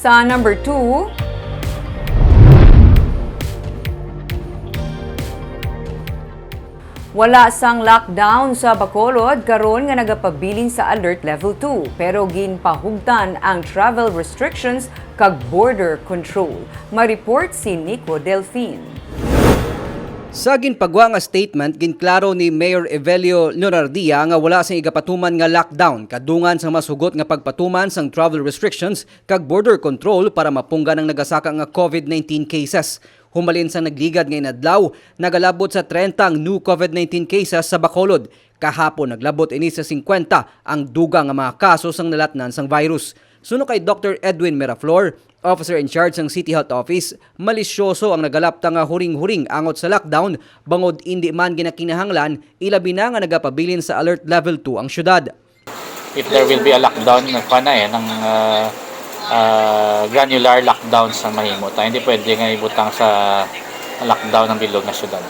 Sa number 2, wala sang lockdown sa Bacolod karon nga nagapabilin sa alert level 2 pero ginpahugtan ang travel restrictions kag border control. Ma-report si Nico Delfin. Sa ginpagwa nga statement, ginklaro ni Mayor Evelio Leonardia nga wala sang igapatuman nga lockdown kadungan sang masugot nga pagpatuman sang travel restrictions kag border control para mapunggan ang nagasaka nga COVID-19 cases. Humalin sang nagligad ngay adlaw, nagalabot sa 30 ang new COVID-19 cases sa Bacolod. Kahapon naglabot ini sa 50 ang dugang nga mga kaso sang nalatnan sang virus. Suno kay Dr. Edwin Miraflor, officer in charge ng City Health Office, malisyoso ang nagalapta nga huring-huring angot sa lockdown bangod indi man ginakinahanglan ilabi na nga nagapabilin sa alert level 2 ang syudad. If there will be a lockdown, ng granular lockdown sa mahimo. Hindi pwede nga ibutang sa lockdown ng bilog na syudad.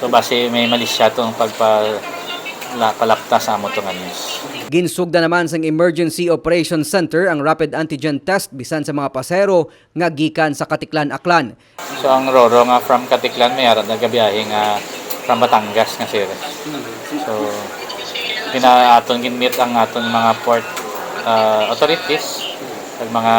So base may mali siya itong pagpalapta sa amo itong news. Ginsugda naman sang Emergency Operations Center ang rapid antigen test bisan sa mga pasero nga gikan sa Katiklan-Aklan. So ang Roro nga from Katiklan may arat nagabiyahe nga from Batangas nga sir. So pinaaton ginmeet ang aton mga port authorities ag mga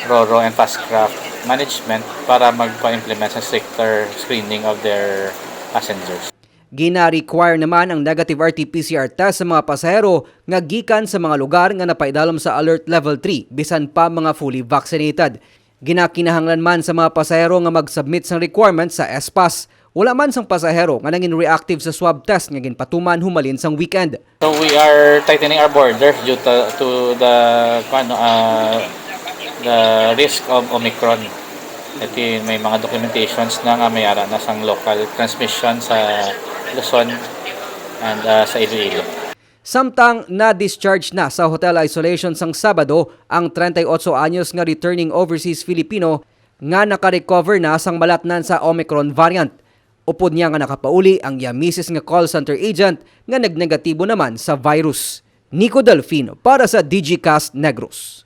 Roro and fast craft management para magpa-implement sa stricter screening of their passengers. Gina-require naman ang negative RT-PCR test sa mga pasahero nga gikan sa mga lugar nga napaidalom sa alert level 3 bisan pa mga fully vaccinated. Ginakinahanglan man sa mga pasahero nga mag-submit sang requirements sa SPAS. Wala man sang pasahero nga naging reactive sa swab test nga ginpatuman humalin sang weekend. So we are tightening our borders due to the risk of Omicron. Ito may mga documentations na nga may ara na sang local transmission sa Luzon and sa Iloilo. Samtang na-discharge na sa hotel isolation sang Sabado ang 38 anyos nga returning overseas Filipino nga naka-recover na sang malatnan sa Omicron variant. Upod niya nga nakapauli ang misis nga call center agent nga nagnegatibo naman sa virus. Nico Delfino para sa DigiCast Negros.